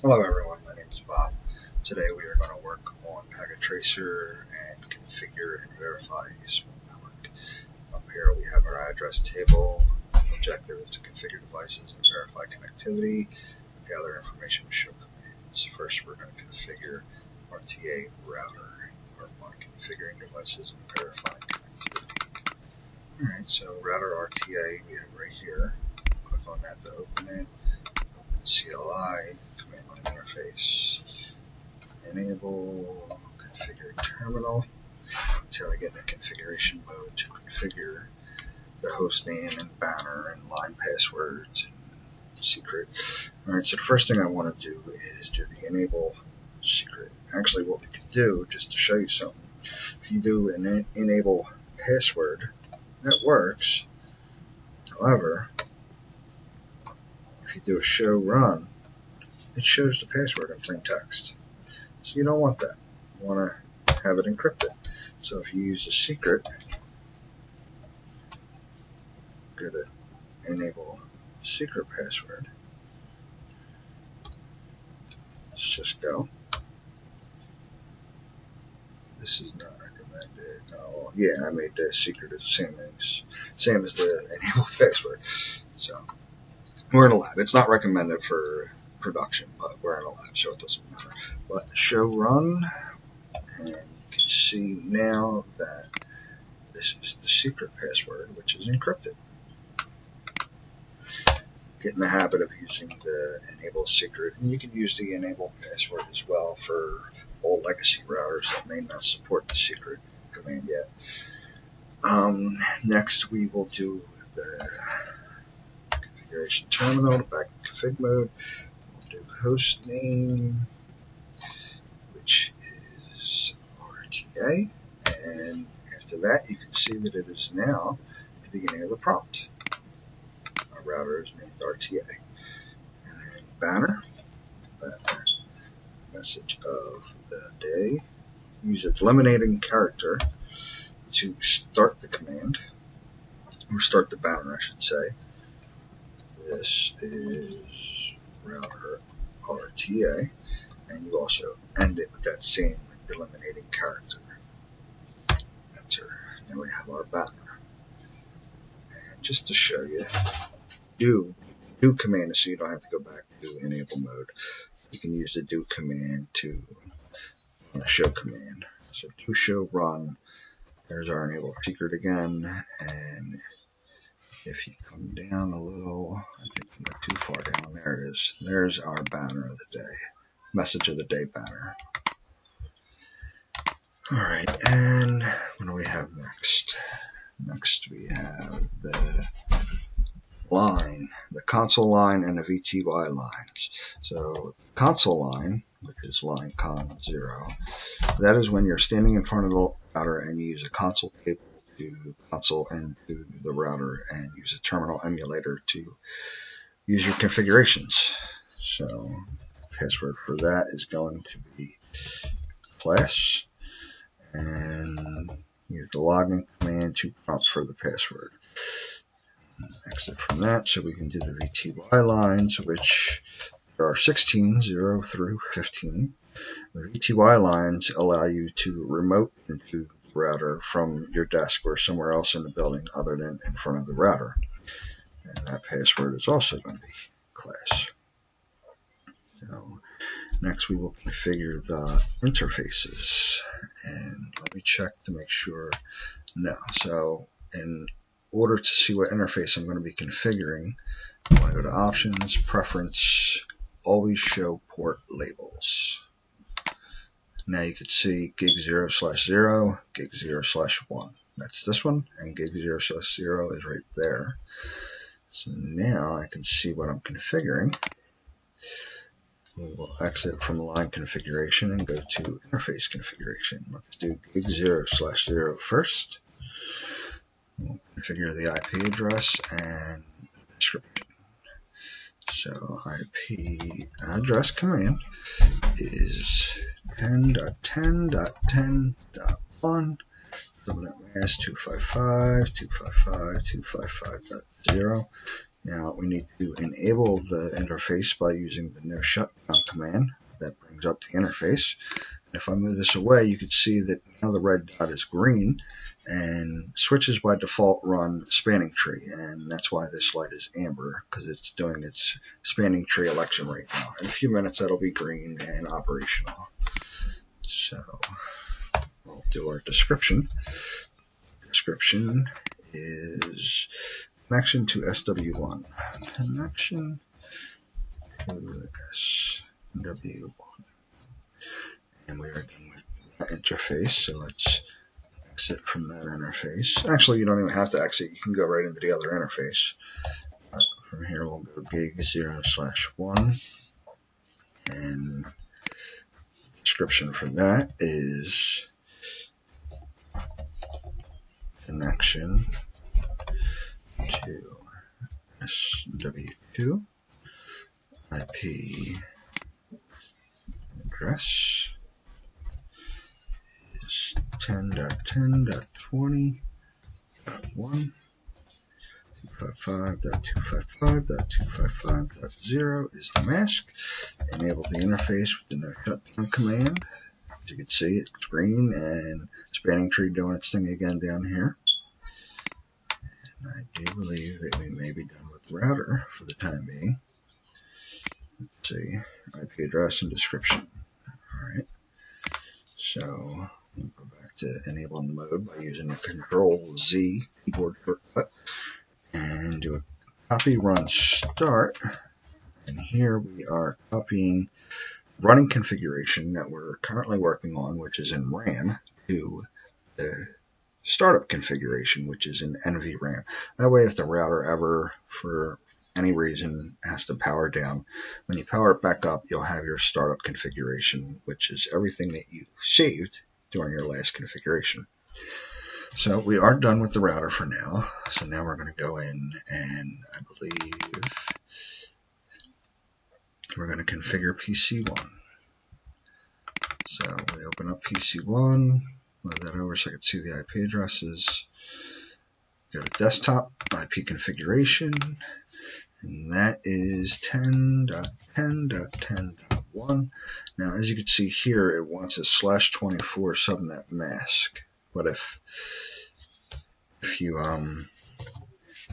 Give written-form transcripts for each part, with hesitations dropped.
Hello everyone, my name is Bob. Today we are going to work on Packet Tracer and configure and verify a small network. Up here we have our address table. The objective is to configure devices and verify connectivity, gather information with show commands. First we're going to configure RTA router, part 1, configuring devices and verifying connectivity. Alright, so router RTA we have right here. Click on that to open it. Open CLI. Command line interface, enable configure terminal. That's how I get in the configuration mode to configure the host name and banner and line passwords and secret. Alright, so the first thing I want to do is do the enable secret. Actually, what we could do, just to show you something, if you do an enable password, that works. However, if you do a show run, it shows the password in plain text. So you don't want that. You want to have it encrypted. So if you use a secret, go to enable secret password. Let's just go. This is not recommended. Oh, yeah, I made the secret the same as the enable password. So we're in a lab. It's not recommended for production, but we're in a lab, so it doesn't matter. But show run, and you can see now that this is the secret password, which is encrypted. Get in the habit of using the enable secret, and you can use the enable password as well for old legacy routers that may not support the secret command yet. Next we will do the configuration terminal, back in config mode. We'll do host name, which is RTA, and after that you can see that it is now at the beginning of the prompt. Our router is named RTA. And then banner, message of the day. Use its eliminating character to start the command, or start the banner, I should say. This is router RTA, and you also end it with that same eliminating character. Enter. Now we have our banner. And just to show you, do command so you don't have to go back to enable mode. You can use the do command to show command. So do show run. There's our enable secret again, and if you come down a little, I think you went too far down. There it is. There's our banner of the day, message of the day banner. Alright, and what do we have next? Next we have the line, the console line and the VTY lines. So console line, which is line con 0, that is when you're standing in front of the router and you use a console cable to console into the router and use a terminal emulator to use your configurations. So password for that is going to be class, and use the login command to prompt for the password. Exit from that so we can do the VTY lines, which there are 16, 0 through 15. The VTY lines allow you to remote into the router from your desk or somewhere else in the building other than in front of the router. And that password is also going to be class. So next we will configure the interfaces. And let me check to make sure. No. So in order to see what interface I'm going to be configuring, I want to go to options, preference, always show port labels. Now you can see gig 0/0, gig 0/1. That's this one, and gig 0/0 is right there. So now I can see what I'm configuring. We will exit from line configuration and go to interface configuration. Let's do gig 0/0 first. We'll configure the IP address and description. So IP address command is 10.10.10.1 subnet mask 255.255.255.0. Now we need to enable the interface by using the no shutdown command. That brings up the interface. And if I move this away, you can see that now the red dot is green, and switches by default run spanning tree, and that's why this light is amber, because it's doing its spanning tree election right now. In a few minutes that'll be green and operational. So we'll do our description. Description is connection to SW1. Connection to SW1. And we are done with that interface, so let's exit from that interface. Actually, you don't even have to exit. You can go right into the other interface. From here, we'll go gig 0/1. And description for that is connection to SW2 IP address is 10.10.20.1 255.255.255.0 is the mask. Enable the interface with the no shutdown command. As you can see, it's green and spanning tree doing its thing again down here. And I do believe that we may be done with the router for the time being. Let's see, IP address and description. Alright, so we'll go back to enabling mode by using the Control-Z keyboard shortcut and do a copy run start. And here we are copying running configuration that we're currently working on, which is in RAM, to the startup configuration, which is in NVRAM. That way, if the router ever, for any reason, has to power down, when you power it back up, you'll have your startup configuration, which is everything that you saved during your last configuration. So we are done with the router for now. So now we're going to go in and I believe we're going to configure PC1. So we open up PC1, move that over so I can see the IP addresses. Go to desktop, IP configuration, and that is 10.10.10.1. Now as you can see here, it wants a /24 subnet mask. But if you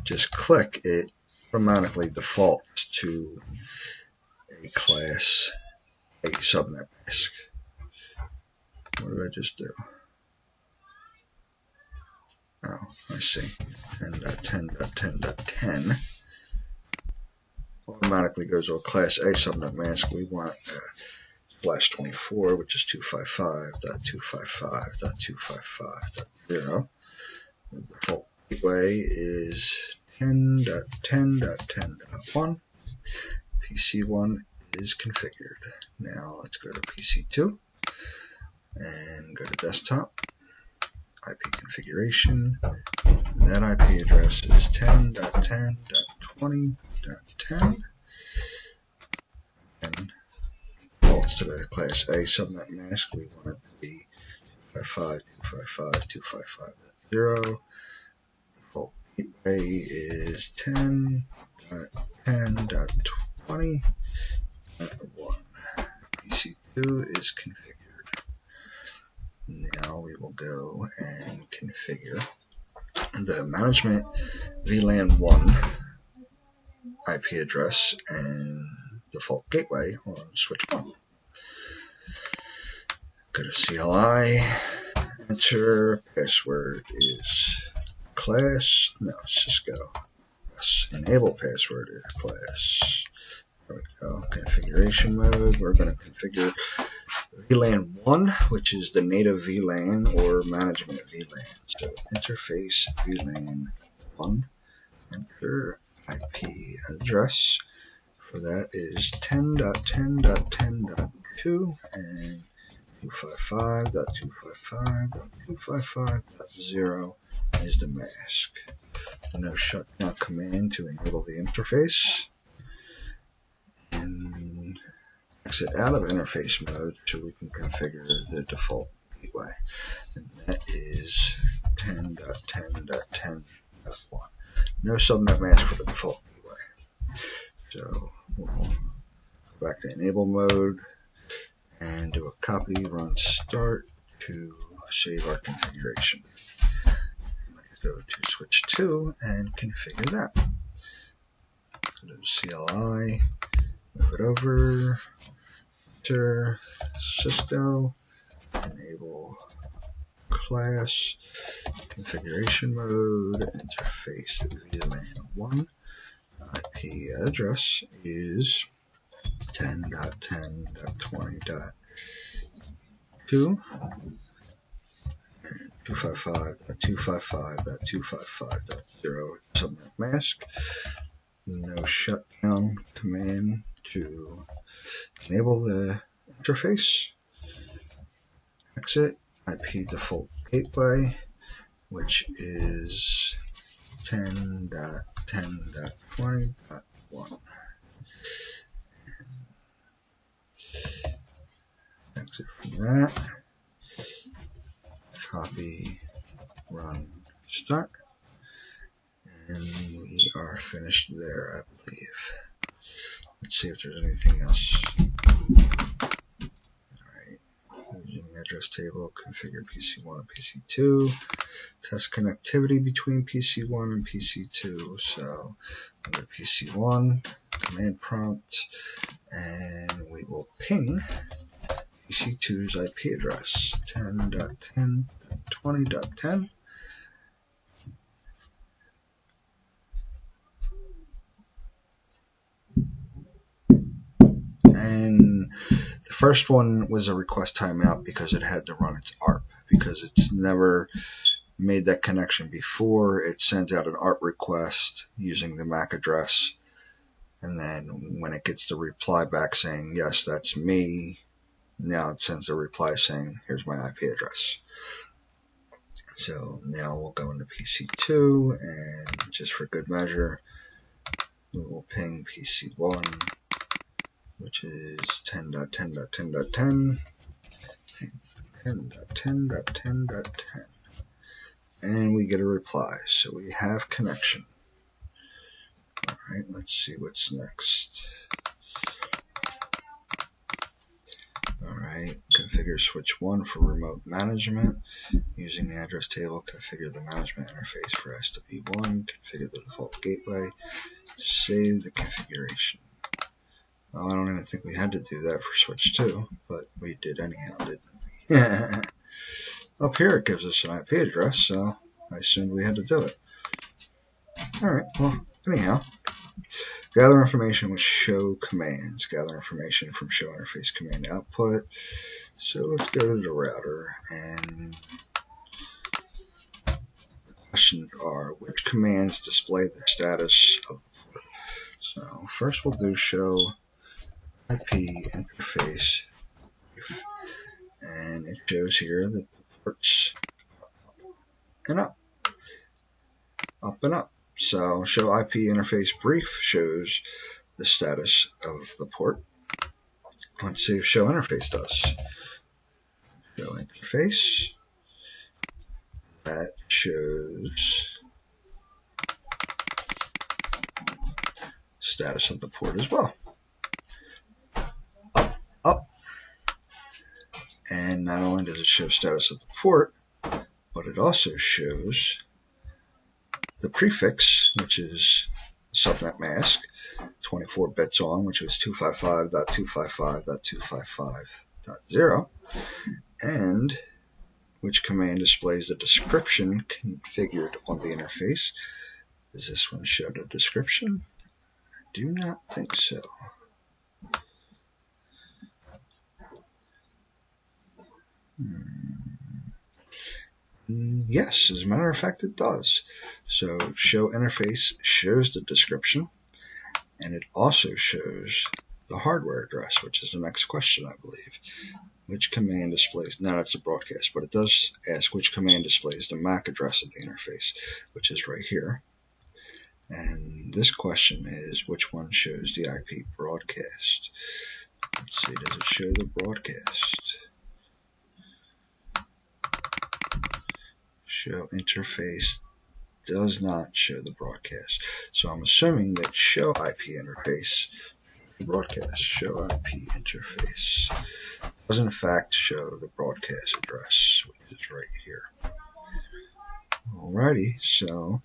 just click, it automatically defaults to a class A subnet mask. What did I just do? Oh, I see. 10.10.10.10 automatically goes to a class A subnet mask. We want /24, which is 255.255.255.0. The default gateway is 10.10.10.1. PC1 is configured. Now let's go to PC2 and go to desktop, IP configuration. That IP address is 10.10.20.10 and defaults to the class A subnet mask. We want it to be 255.255.255.0. Default gateway is 10.10.20.1. PC2 is configured. Now we will go and configure the management VLAN 1 IP address and default gateway on switch 1. Go to CLI, enter, password is Cisco. Yes, enable password is class. There we go, configuration mode. We're going to configure VLAN 1, which is the native VLAN or management VLAN. So interface VLAN 1, enter IP address. For that is 10.10.10.2 and 255.255.255.0 is the mask. The no shutdown command to enable the interface. And exit out of interface mode so we can configure the default gateway. And that is 10.10.10.1. No subnet mask for the default gateway. So we'll go back to enable mode and do a copy, run start to save our configuration. Go to switch 2 and configure that. Go to CLI, move it over, enter Cisco, enable class, configuration mode, interface VLAN 1, IP address is 10.10.20.2, 255.255.255.0 subnet mask, no shutdown command to enable the interface, exit, IP default gateway, which is 10.10.20.1. Exit from that, copy, run, start, and we are finished there, I believe. Let's see if there's anything else. Alright, using the address table, configure PC1 and PC2, test connectivity between PC1 and PC2. So under PC1, command prompt, and we will ping PC2's IP address 10.10.20.10. And the first one was a request timeout because it had to run its ARP, because it's never made that connection before. It sends out an ARP request using the MAC address, and then when it gets the reply back saying, yes, that's me, now it sends a reply saying, here's my IP address. So now we'll go into PC2, and just for good measure, we will ping PC1, which is 10.10.10.10, 10.10.10.10, and we get a reply. So we have connection. Alright, let's see what's next. Alright, configure switch 1 for remote management. Using the address table, configure the management interface for SW1, configure the default gateway, save the configuration. Well, I don't even think we had to do that for switch 2, but we did anyhow, didn't we? Up here it gives us an IP address, so I assumed we had to do it. Alright, well, anyhow. Gather information with show commands. Gather information from show interface command output. So let's go to the router, and the questions are, which commands display the status of the port? So first we'll do show IP interface, and it shows here that the ports are up and up. So show IP interface brief shows the status of the port. Let's see if show interface does. Show interface, that shows status of the port as well. Up. And not only does it show status of the port, but it also shows the prefix, which is subnet mask, 24 bits on, which was 255.255.255.0, and which command displays the description configured on the interface. Does this one show the description? I do not think so. Yes, as a matter of fact, it does. So show interface shows the description, and it also shows the hardware address, which is the next question, I believe. Which command displays, no, that's the broadcast, but it does ask which command displays the MAC address of the interface, which is right here. And this question is, which one shows the IP broadcast? Let's see, does it show the broadcast? Show interface does not show the broadcast. So I'm assuming that show IP interface, broadcast show IP interface, does in fact show the broadcast address, which is right here. Alrighty, so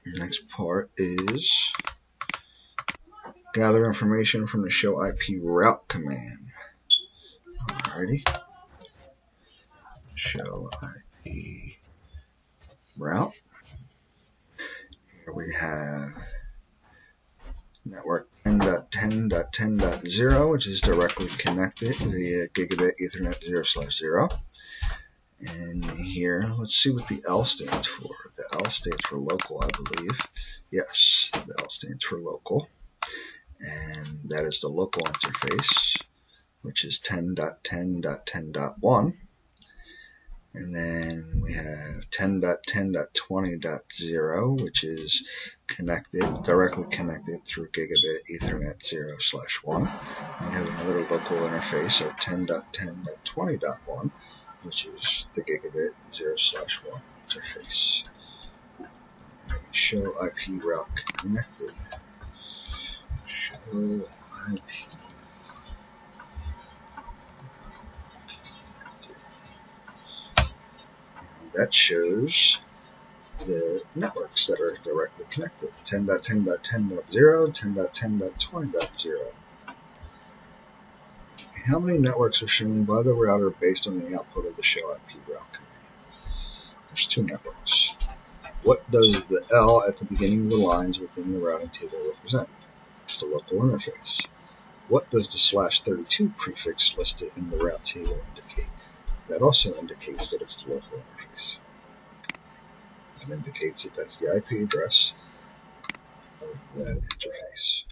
the next part is gather information from the show IP route command. Alrighty, show IP route. Here we have network 10.10.10.0, which is directly connected via gigabit Ethernet 0/0. And here, let's see what the L stands for. The L stands for local, I believe. Yes, the L stands for local. And that is the local interface, which is 10.10.10.1. And then we have 10.10.20.0, which is directly connected through gigabit Ethernet 0/1. We have another local interface of 10.10.20.1, which is the gigabit 0/1 interface. Show IP route connected. Show IP. That shows the networks that are directly connected, 10.10.10.0, 10.10.20.0. How many networks are shown by the router based on the output of the show IP route command? There's 2 networks. What does the L at the beginning of the lines within the routing table represent? It's the local interface. What does the /32 prefix listed in the route table indicate? That also indicates that it's the local interface. It indicates that that's the IP address of that interface.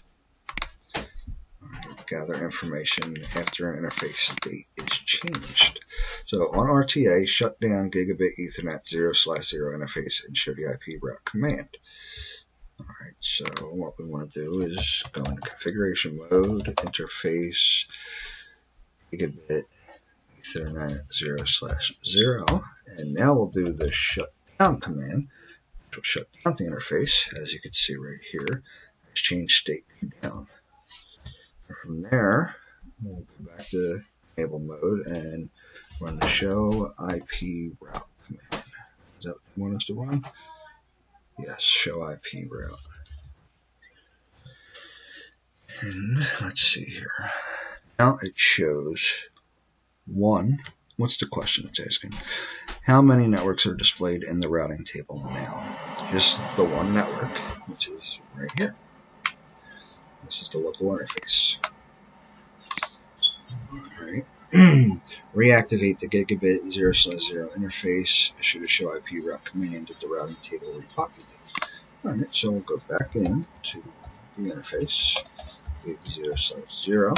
Alright, gather information after an interface date is changed. So on RTA, shut down gigabit Ethernet 0/0 interface and show the IP route command. Alright, so what we want to do is go into configuration mode, interface, gigabit Ethernet 0/0, and now we'll do the shutdown command, which will shut down the interface. As you can see right here, it's changed state down. And from there, we'll go back to enable mode and run the show IP route command. Is that what you want us to run? Yes, show IP route. And let's see here. Now it shows 1. What's the question it's asking? How many networks are displayed in the routing table now? Just the one network, which is right here. This is the local interface. Alright. Reactivate the gigabit 0/0 interface. Issue a show IP route command at the routing table repopulate. Alright, so we'll go back in to the interface, gig 0/0.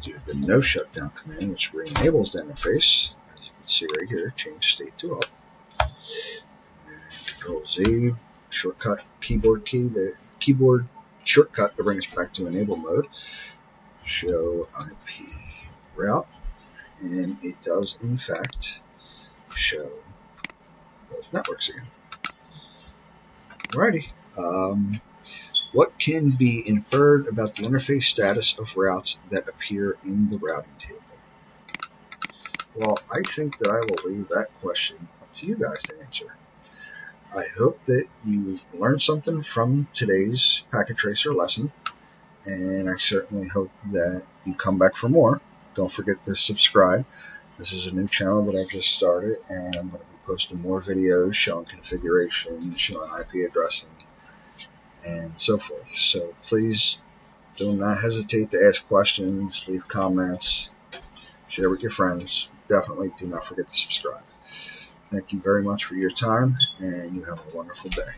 Do the no shutdown command, which re-enables the interface. As you can see right here, change state to up. And Control-Z, shortcut keyboard key, the keyboard shortcut to bring us back to enable mode. Show IP route, and it does in fact show both networks again. Alrighty. What can be inferred about the interface status of routes that appear in the routing table? Well, I think that I will leave that question up to you guys to answer. I hope that you learned something from today's packet tracer lesson, and I certainly hope that you come back for more. Don't forget to subscribe. This is a new channel that I've just started, and I'm going to be posting more videos showing configuration, showing IP addressing, and so forth. So please do not hesitate to ask questions, leave comments, share with your friends. Definitely do not forget to subscribe. Thank you very much for your time, and you have a wonderful day.